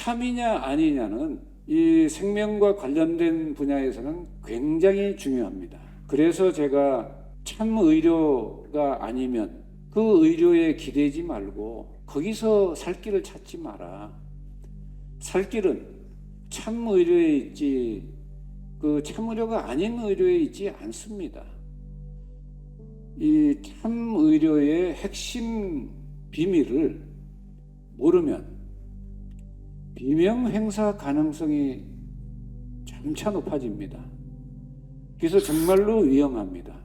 참이냐 아니냐는 이 생명과 관련된 분야에서는 굉장히 중요합니다. 그래서 제가 참 의료가 아니면 그 의료에 기대지 말고 거기서 살 길을 찾지 마라. 살 길은 참 의료에 있지 그 참 의료가 아닌 의료에 있지 않습니다. 이 참 의료의 핵심 비밀을 모르면 비명 행사 가능성이 점차 높아집니다. 그래서 정말로 위험합니다.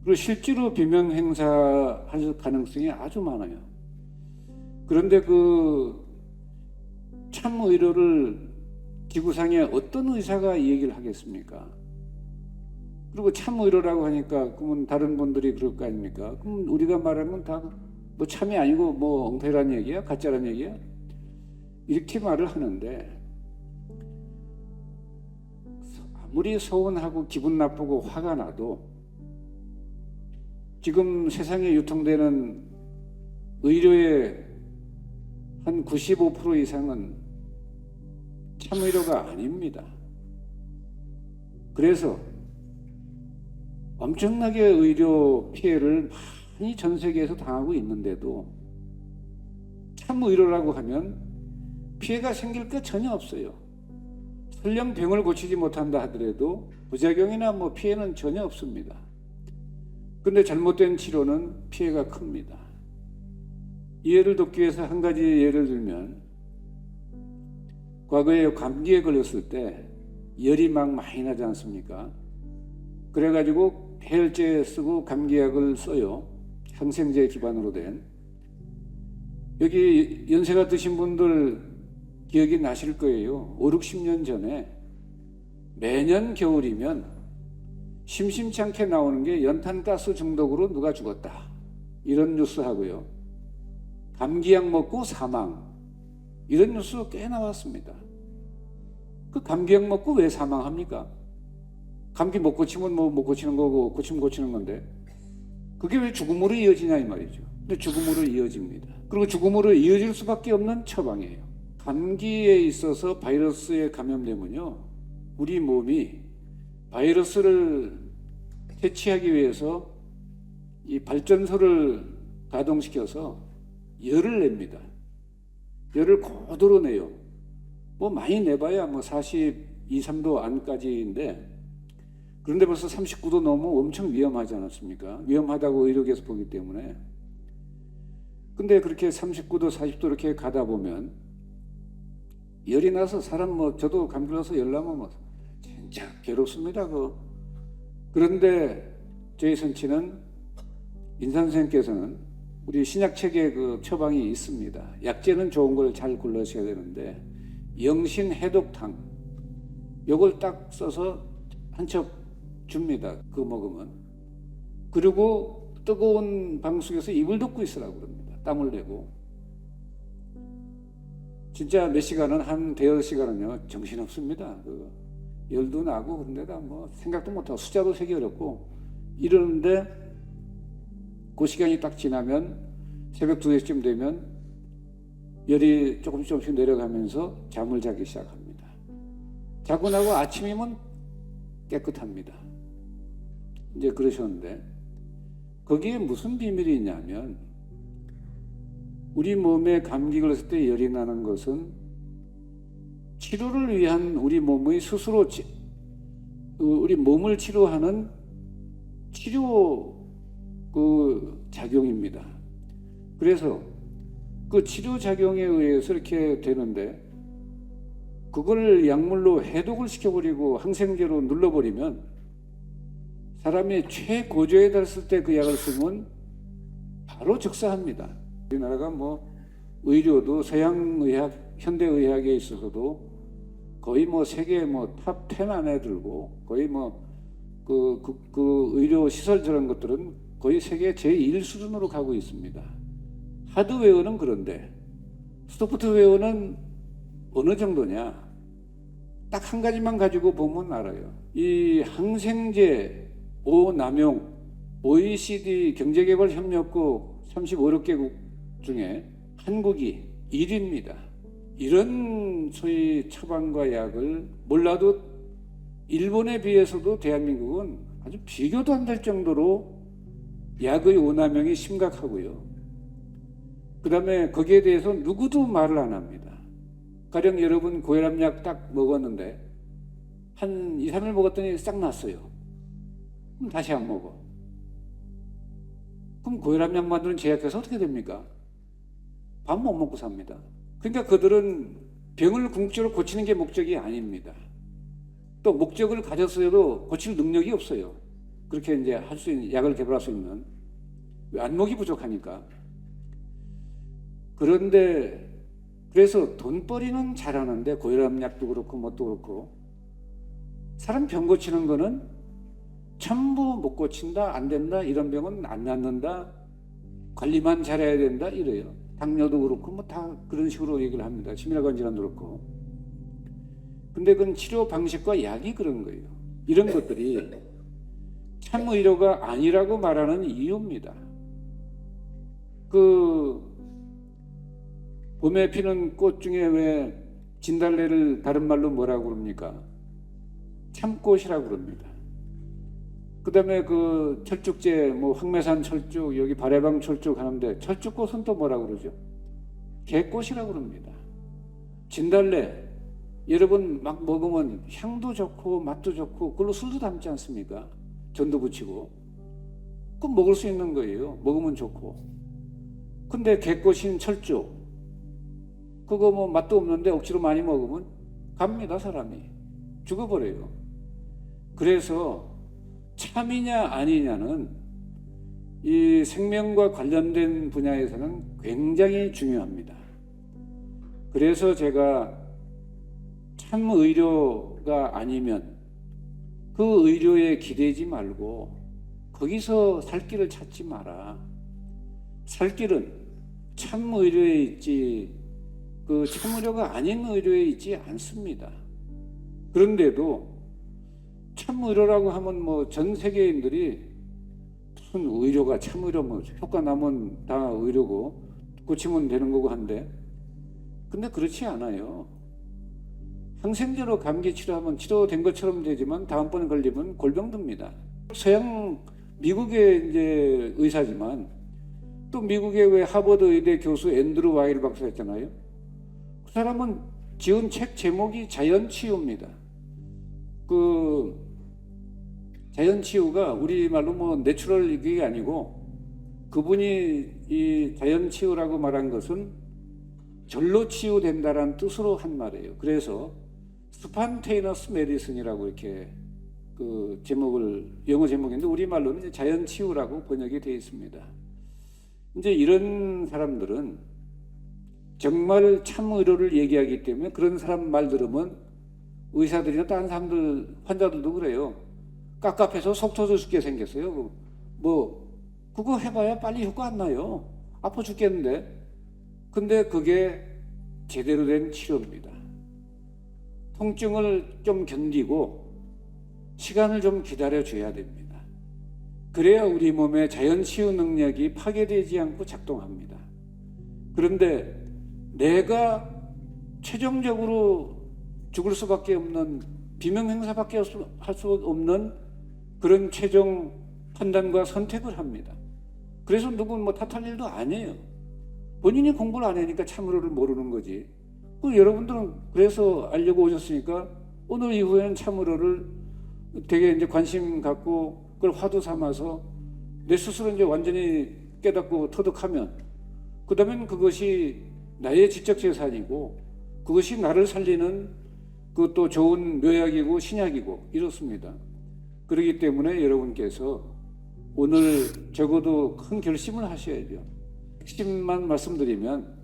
그리고 실제로 비명 행사할 가능성이 아주 많아요. 그런데 그 참 의료를 지구상에 어떤 의사가 이 얘기를 하겠습니까? 그리고 참 의료라고 하니까 그러면 다른 분들이 그럴 거 아닙니까? 그럼 우리가 말하면 다 뭐 참이 아니고 뭐 엉터리란 얘기야? 가짜란 얘기야? 이렇게 말을 하는데 아무리 서운하고 기분 나쁘고 화가 나도 지금 세상에 유통되는 의료의 한 95% 이상은 참의료가 아닙니다. 그래서 엄청나게 의료 피해를 많이 전 세계에서 당하고 있는데도 참의료라고 하면 피해가 생길 게 전혀 없어요. 설령 병을 고치지 못한다 하더라도 부작용이나 뭐 피해는 전혀 없습니다. 그런데 잘못된 치료는 피해가 큽니다. 이해를 돕기 위해서 한 가지 예를 들면 과거에 감기에 걸렸을 때 열이 막 많이 나지 않습니까? 그래가지고 해열제 쓰고 감기약을 써요. 항생제 기반으로 된. 여기 연세가 드신 분들 기억이 나실 거예요. 5, 60년 전에 매년 겨울이면 심심치 않게 나오는 게 연탄가스 중독으로 누가 죽었다. 이런 뉴스 하고요. 감기약 먹고 사망. 이런 뉴스 꽤 나왔습니다. 그 감기약 먹고 왜 사망합니까? 감기 못 고치면 뭐 못 고치는 거고 고치면 고치는 건데 그게 왜 죽음으로 이어지냐 이 말이죠. 근데 죽음으로 이어집니다. 그리고 죽음으로 이어질 수밖에 없는 처방이에요. 감기에 있어서 바이러스에 감염되면요, 우리 몸이 바이러스를 퇴치하기 위해서 이 발전소를 가동시켜서 열을 냅니다. 열을 고도로 내요. 뭐 많이 내봐야 뭐 42, 3도 안까지인데, 그런데 벌써 39도 넘으면 엄청 위험하지 않았습니까? 위험하다고 의료계에서 보기 때문에. 근데 그렇게 39도, 40도 이렇게 가다 보면 열이 나서 사람 뭐 저도 감기 나서 열 나면 뭐 진짜 괴롭습니다. 그런데 저희 선친은 인산 선생님께서는 우리 신약책에 그 처방이 있습니다. 약재는 좋은 걸 잘 골라셔야 되는데 영신 해독탕 요걸 딱 써서 한 첩 줍니다. 그거 먹으면. 그리고 뜨거운 방 속에서 입을 덮고 있으라고 그럽니다. 땀을 내고. 진짜 몇 시간은 한 대여 시간은요 정신없습니다. 열도 나고 그런데다 뭐 생각도 못하고 숫자도 세기 어렵고 이러는데 그 시간이 딱 지나면 새벽 2시쯤 되면 열이 조금씩 내려가면서 잠을 자기 시작합니다. 자고 나고 아침이면 깨끗합니다. 이제 그러셨는데 거기에 무슨 비밀이 있냐면 우리 몸에 감기 걸렸을 때 열이 나는 것은 치료를 위한 우리 몸의 스스로 우리 몸을 치료하는 치료 작용입니다. 그래서 그 치료 작용에 의해서 이렇게 되는데 그걸 약물로 해독을 시켜버리고 항생제로 눌러버리면 사람이 최고조에 달했을 때 그 약을 쓰면 바로 즉사합니다. 우리나라가 뭐 의료도 서양의학, 현대의학에 있어서도 거의 뭐 세계 뭐 탑 10 안에 들고 거의 뭐 그 의료 시설 저런 것들은 거의 세계 제1 수준으로 가고 있습니다. 하드웨어는 그런데 소프트웨어는 어느 정도냐? 딱 한 가지만 가지고 보면 알아요. 이 항생제 남용 OECD 경제개발협력국 35개국 중에 한국이 1위입니다. 이런 이런 소위 처방과 약을 몰라도 일본에 비해서도 대한민국은 아주 비교도 안 될 정도로 약의 오남용이 심각하고요. 그 다음에 거기에 대해서 누구도 말을 안 합니다. 가령 여러분 고혈압약 딱 먹었는데 한 2, 3일 먹었더니 싹 났어요. 그럼 다시 안 먹어. 그럼 고혈압약 만드는 제약회사 어떻게 됩니까? 밥 못 먹고 삽니다. 그러니까 그들은 병을 궁극적으로 고치는 게 목적이 아닙니다. 또 목적을 가졌어도 고칠 능력이 없어요. 그렇게 이제 할 수 있는 약을 개발할 수 있는 안목이 부족하니까. 그런데 그래서 돈벌이는 잘하는데 고혈압약도 그렇고 뭣도 그렇고 사람 병 고치는 거는 전부 못 고친다, 안 된다, 이런 병은 안 낫는다, 관리만 잘해야 된다 이래요. 당뇨도 그렇고 뭐 다 그런 식으로 얘기를 합니다. 심혈관 질환도 그렇고. 근데 그건 치료 방식과 약이 그런 거예요. 이런 것들이 참의료가 아니라고 말하는 이유입니다. 그 봄에 피는 꽃 중에 왜 진달래를 다른 말로 뭐라고 그럽니까? 참꽃이라고 그럽니다. 그 다음에 그 철쭉제, 뭐 황매산 철쭉, 여기 발해방 철쭉 하는데 철쭉꽃은 또 뭐라고 그러죠? 개꽃이라고 그럽니다. 진달래, 여러분 막 먹으면 향도 좋고 맛도 좋고 그걸로 술도 담지 않습니까? 전도 붙이고. 그럼 먹을 수 있는 거예요. 먹으면 좋고. 근데 개꽃인 철쭉, 그거 뭐 맛도 없는데 억지로 많이 먹으면 갑니다, 사람이. 죽어버려요. 그래서 참이냐 아니냐는 이 생명과 관련된 분야에서는 굉장히 중요합니다. 그래서 제가 참의료가 아니면 그 의료에 기대지 말고 거기서 살 길을 찾지 마라. 살 길은 참의료에 있지 그 참의료가 아닌 의료에 있지 않습니다. 그런데도 참의료라고 하면 뭐 전 세계인들이 무슨 의료가 참의료 뭐 효과 나면 다 의료고 고치면 되는 거고 한데, 근데 그렇지 않아요. 항생제로 감기 치료하면 치료된 것처럼 되지만 다음번에 걸리면 골병듭니다. 서양 미국의 이제 의사지만 또 미국의 왜 하버드 의대 교수 앤드루 와일 박사였잖아요. 그 사람은 지은 책 제목이 자연치유입니다. 그 자연치유가 우리말로 뭐 내추럴 이게 아니고 그분이 이 자연치유라고 말한 것은 절로 치유된다라는 뜻으로 한 말이에요. 그래서 스판테이너스 메디슨이라고 이렇게 그 제목을 영어 제목인데 우리말로는 이제 자연치유라고 번역이 되어 있습니다. 이제 이런 사람들은 정말 참의료를 얘기하기 때문에 그런 사람 말 들으면 의사들이나 다른 사람들 환자들도 그래요. 깝깝해서 속 터져 죽게 생겼어요. 뭐 그거 해봐야 빨리 효과 안 나요. 아파 죽겠는데. 근데 그게 제대로 된 치료입니다. 통증을 좀 견디고 시간을 좀 기다려줘야 됩니다. 그래야 우리 몸의 자연치유 능력이 파괴되지 않고 작동합니다. 그런데 내가 최종적으로 죽을 수밖에 없는 비명행사밖에 할 수 없는 그런 최종 판단과 선택을 합니다. 그래서 누구는 뭐 탓할 일도 아니에요. 본인이 공부를 안 하니까 참의료를 모르는 거지. 여러분들은 그래서 알려고 오셨으니까 오늘 이후에는 참의료를 되게 이제 관심 갖고 그걸 화두 삼아서 내 스스로 이제 완전히 깨닫고 터득하면 그 다음엔 그것이 나의 지적 재산이고 그것이 나를 살리는 그것도 좋은 묘약이고 신약이고 이렇습니다. 그렇기 때문에 여러분께서 오늘 적어도 큰 결심을 하셔야죠. 핵심만 말씀드리면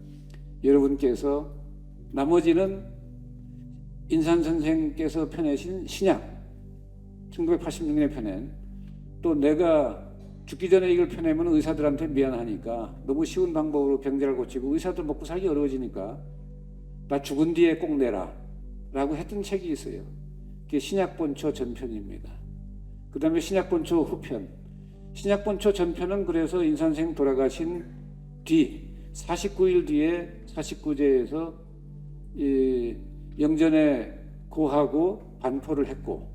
여러분께서 나머지는 인산 선생께서 펴내신 신약 1986년에 펴낸 또 내가 죽기 전에 이걸 펴내면 의사들한테 미안하니까 너무 쉬운 방법으로 병자를 고치고 의사들 먹고 살기 어려워지니까 나 죽은 뒤에 꼭 내라 라고 했던 책이 있어요. 그게 신약본초 전편입니다. 그 다음에 신약본초 후편. 신약본초 전편은 그래서 인선생 돌아가신 뒤 49일 뒤에 49제에서 영전에 고하고 반포를 했고,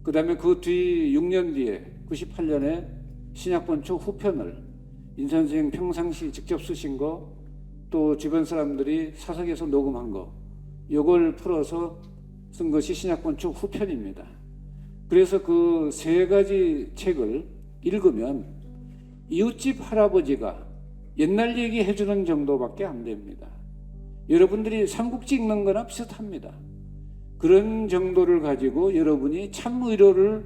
그 다음에 그 뒤 6년 뒤에 98년에 신약본초 후편을 인선생 평상시 직접 쓰신 거, 또 주변 사람들이 사석에서 녹음한 거, 이걸 풀어서 쓴 것이 신약본초 후편입니다. 그래서 그 세 가지 책을 읽으면 이웃집 할아버지가 옛날 얘기 해주는 정도밖에 안 됩니다. 여러분들이 삼국지 읽는 거나 비슷합니다. 그런 정도를 가지고 여러분이 참 의료를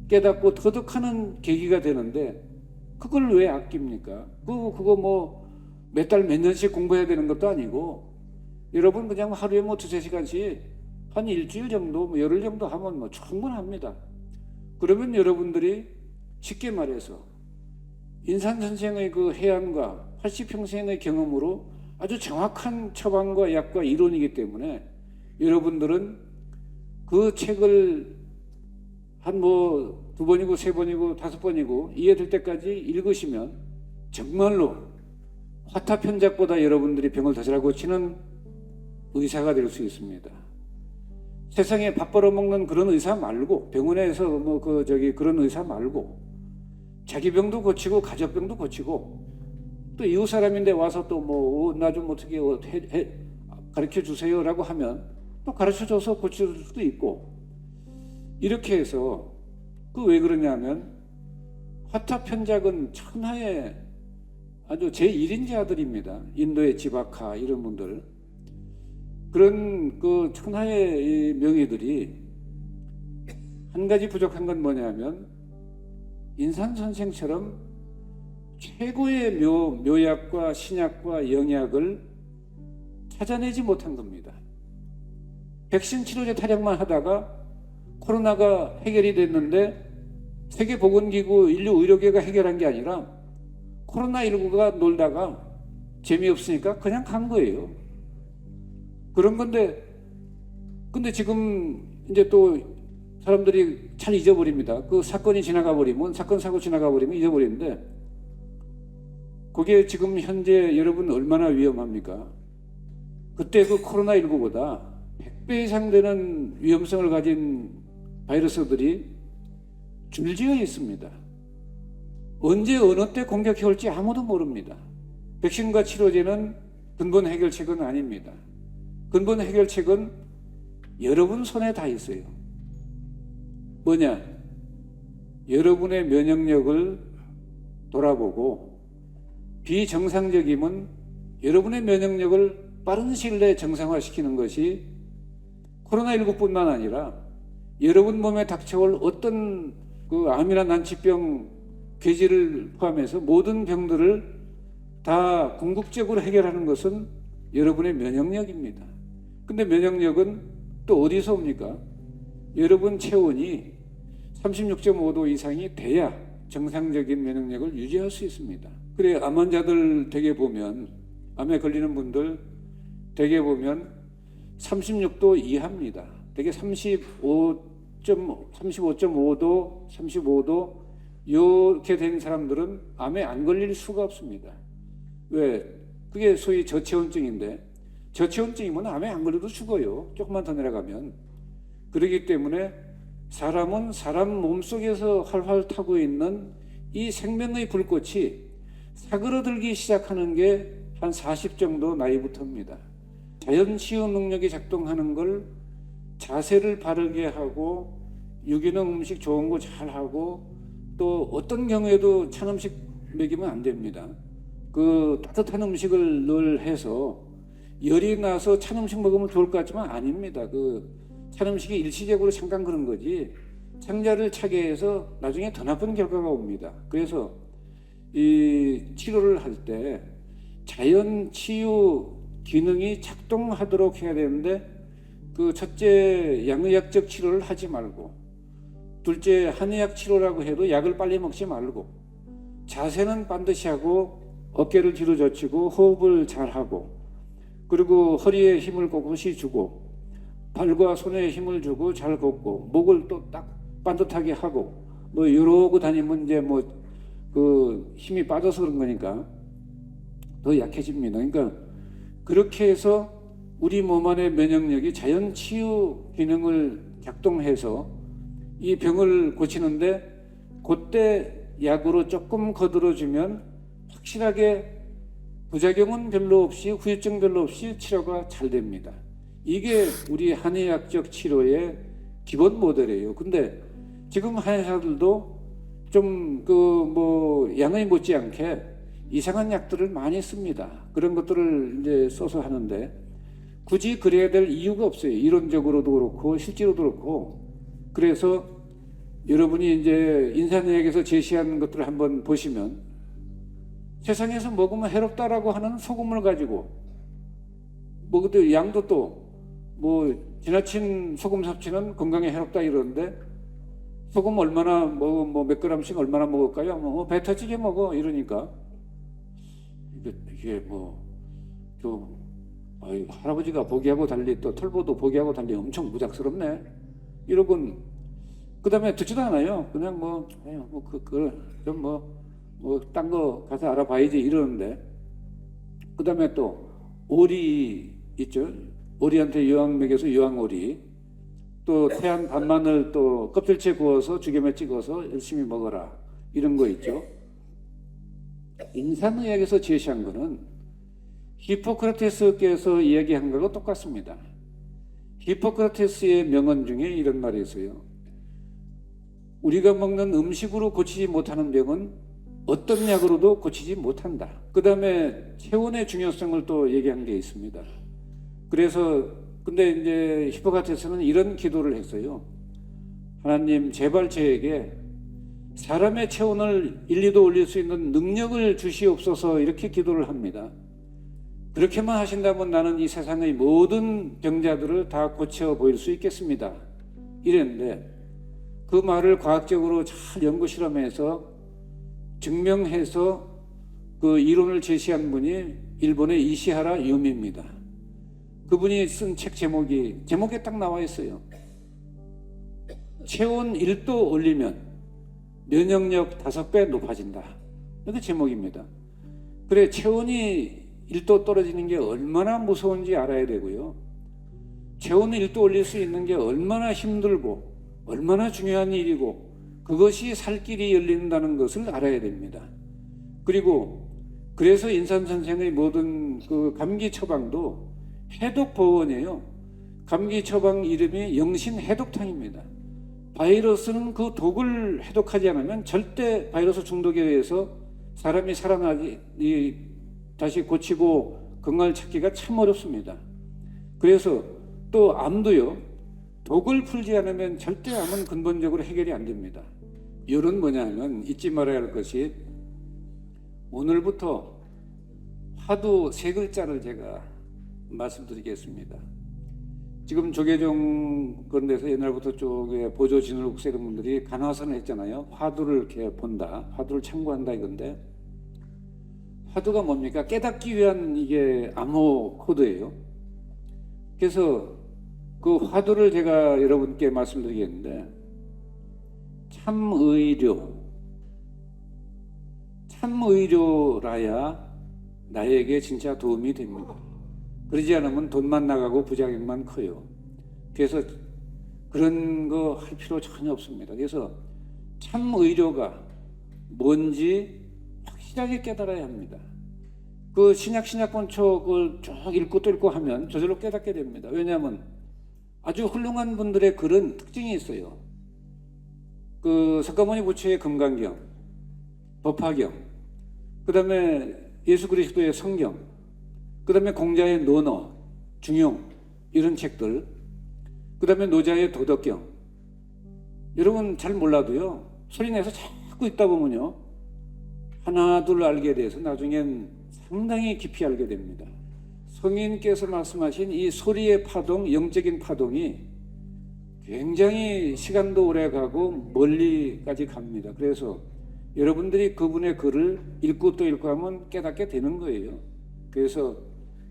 깨닫고 터득하는 계기가 되는데, 그걸 왜 아낍니까? 그거 뭐 몇 달 몇 년씩 공부해야 되는 것도 아니고, 여러분 그냥 하루에 뭐 두세 시간씩 한 일주일 정도, 뭐 열흘 정도 하면 뭐 충분합니다. 그러면 여러분들이 쉽게 말해서 인산 선생의 그 해안과 80평생의 경험으로 아주 정확한 처방과 약과 이론이기 때문에, 여러분들은 그 책을 한 뭐 두 번이고 세 번이고 다섯 번이고 이해될 때까지 읽으시면 정말로 화타편작보다 여러분들이 병을 더 잘 고치는 의사가 될 수 있습니다. 세상에 밥 벌어먹는 그런 의사 말고, 병원에서 뭐 그런 의사 말고, 자기 병도 고치고 가족병도 고치고, 또 이웃 사람인데 와서 또 뭐 나 좀 어떻게 가르쳐 주세요라고 하면 또 가르쳐 줘서 고칠 수도 있고, 이렇게 해서 왜 그러냐면, 화타편작은 천하의 아주 제1인자들입니다. 인도의 지바카 이런 분들, 그런 그 천하의 명의들이 한 가지 부족한 건 뭐냐면, 인산 선생처럼 최고의 묘약과 신약과 영약을 찾아내지 못한 겁니다. 백신 치료제 타령만 하다가 코로나가 해결이 됐는데, 세계보건기구 인류의료계가 해결한 게 아니라 코로나19가 놀다가 재미없으니까 그냥 간 거예요. 그런 건데, 근데 지금 이제 또 사람들이 잘 잊어버립니다. 그 사건이 지나가 버리면, 사건 사고 지나가 버리면 잊어버리는데, 그게 지금 현재 여러분 얼마나 위험합니까? 그때 그 코로나19보다 100배 이상 되는 위험성을 가진 바이러스들이 줄지어 있습니다. 언제 어느 때 공격해 올지 아무도 모릅니다. 백신과 치료제는 근본 해결책은 아닙니다. 근본 해결책은 여러분 손에 다 있어요. 뭐냐? 여러분의 면역력을 돌아보고, 비정상적이면 여러분의 면역력을 빠른 시일 내에 정상화시키는 것이 코로나19뿐만 아니라 여러분 몸에 닥쳐올 어떤 그 암이나 난치병, 괴질을 포함해서 모든 병들을 다 궁극적으로 해결하는 것은 여러분의 면역력입니다. 근데 면역력은 또 어디서 옵니까? 여러분 체온이 36.5도 이상이 돼야 정상적인 면역력을 유지할 수 있습니다. 그래, 암 환자들 대개 보면, 암에 걸리는 분들 대개 보면 36도 이하입니다. 대개 35.5도, 35도 이렇게 된 사람들은 암에 안 걸릴 수가 없습니다. 왜? 그게 소위 저체온증인데, 저체온증이면 암에 안 걸려도 죽어요. 조금만 더 내려가면. 그렇기 때문에 사람은 사람 몸속에서 활활 타고 있는 이 생명의 불꽃이 사그러들기 시작하는 게 한 40 정도 나이부터입니다. 자연치유 능력이 작동하는 걸 자세를 바르게 하고, 유기농 음식 좋은 거 잘 하고, 또 어떤 경우에도 찬 음식 먹이면 안 됩니다. 그 따뜻한 음식을 늘 해서 열이 나서 찬 음식 먹으면 좋을 것 같지만 아닙니다. 그 찬 음식이 일시적으로 잠깐 그런 거지, 창자를 차게 해서 나중에 더 나쁜 결과가 옵니다. 그래서 이 치료를 할 때 자연 치유 기능이 작동하도록 해야 되는데, 그 첫째 양의학적 치료를 하지 말고, 둘째 한의학 치료라고 해도 약을 빨리 먹지 말고, 자세는 반드시 하고, 어깨를 뒤로 젖히고 호흡을 잘 하고, 그리고 허리에 힘을 꼿꼿이 주고, 발과 손에 힘을 주고 잘 걷고, 목을 또 딱 반듯하게 하고, 뭐 이러고 다니면 이제 뭐 그 힘이 빠져서 그런 거니까 더 약해집니다. 그러니까 그렇게 해서 우리 몸 안의 면역력이 자연 치유 기능을 작동해서 이 병을 고치는데 그때 약으로 조금 거들어주면 확실하게 부작용은 별로 없이 후유증 별로 없이 치료가 잘 됩니다. 이게 우리 한의학적 치료의 기본 모델이에요. 근데 지금 한의사들도 좀 양의 못지않게 이상한 약들을 많이 씁니다. 그런 것들을 이제 써서 하는데 굳이 그래야 될 이유가 없어요. 이론적으로도 그렇고 실제로도 그렇고. 그래서 여러분이 이제 인산의학에서 제시한 것들을 한번 보시면 세상에서 먹으면 해롭다라고 하는 소금을 가지고 그때 양도 또 지나친 소금 섭취는 건강에 해롭다 이러는데 소금 얼마나 몇 그램씩 얼마나 먹을까요? 배 터지게 먹어 이러니까 이게 할아버지가 보기하고 달리 또 털보도 보기하고 달리 엄청 무작스럽네. 이러곤 그 다음에 듣지도 않아요. 그냥 딴 거 가서 알아봐야지 이러는데 그 다음에 또 오리 있죠. 오리한테 유황 먹여서 유황오리, 또 태안 반마늘 또 껍질째 구워서 죽염에 찍어서 열심히 먹어라 이런 거 있죠. 인산의학에서 제시한 거는 히포크라테스께서 이야기한 거하고 똑같습니다. 히포크라테스의 명언 중에 이런 말이 있어요. 우리가 먹는 음식으로 고치지 못하는 병은 어떤 약으로도 고치지 못한다. 그 다음에 체온의 중요성을 또 얘기한 게 있습니다. 그래서 근데 이제 히포크라테스는 이런 기도를 했어요. 하나님 제발 저에게 사람의 체온을 1, 2도 올릴 수 있는 능력을 주시옵소서 이렇게 기도를 합니다. 그렇게만 하신다면 나는 이 세상의 모든 병자들을 다 고쳐 보일 수 있겠습니다. 이랬는데 그 말을 과학적으로 잘 연구 실험해서 증명해서 그 이론을 제시한 분이 일본의 이시하라 유미입니다. 그분이 쓴 책 제목에 딱 나와 있어요. 체온 1도 올리면 면역력 5배 높아진다. 이게 제목입니다. 그래, 체온이 1도 떨어지는 게 얼마나 무서운지 알아야 되고요. 체온을 1도 올릴 수 있는 게 얼마나 힘들고 얼마나 중요한 일이고 그것이 살 길이 열린다는 것을 알아야 됩니다. 그리고 그래서 인산 선생의 모든 그 감기 처방도 해독 보원이에요. 감기 처방 이름이 영신 해독탕입니다. 바이러스는 그 독을 해독하지 않으면 절대 바이러스 중독에 의해서 사람이 살아나기 다시 고치고 건강을 찾기가 참 어렵습니다. 그래서 또 암도요. 독을 풀지 않으면 절대 암은 근본적으로 해결이 안 됩니다. 이런 뭐냐면 잊지 말아야 할 것이 오늘부터 화두 3글자를 제가 말씀드리겠습니다. 지금 조계종 그런 데서 옛날부터 쪽에 보조 진울국세 이런 분들이 간화선을 했잖아요. 화두를 이렇게 본다, 화두를 참고한다 이건데 화두가 뭡니까? 깨닫기 위한 이게 암호 코드예요. 그래서 그 화두를 제가 여러분께 말씀드리겠는데 참의료라야 나에게 진짜 도움이 됩니다. 그러지 않으면 돈만 나가고 부작용만 커요. 그래서 그런 거 할 필요 전혀 없습니다. 그래서 참의료가 뭔지 확실하게 깨달아야 합니다. 그 신약본초 그걸 쭉 읽고 또 읽고 하면 저절로 깨닫게 됩니다. 왜냐하면 아주 훌륭한 분들의 글은 특징이 있어요. 그 석가모니 부처의 금강경, 법화경, 그 다음에 예수 그리스도의 성경, 그 다음에 공자의 논어, 중용 이런 책들, 그 다음에 노자의 도덕경. 여러분 잘 몰라도요. 소리내서 자꾸 읽다 보면요. 하나 둘 알게 돼서 나중엔 상당히 깊이 알게 됩니다. 성인께서 말씀하신 이 소리의 파동, 영적인 파동이 굉장히 시간도 오래 가고 멀리까지 갑니다. 그래서 여러분들이 그분의 글을 읽고 또 읽고 하면 깨닫게 되는 거예요. 그래서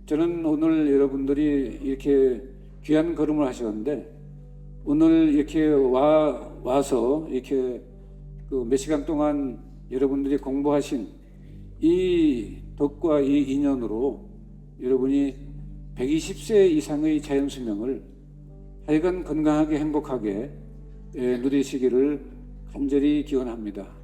저는 오늘 여러분들이 이렇게 귀한 걸음을 하셨는데 오늘 이렇게 와서 이렇게 그 몇 시간 동안 여러분들이 공부하신 이 덕과 이 인연으로 여러분이 120세 이상의 자연 수명을 하여간 건강하게 행복하게 누리시기를 간절히 기원합니다.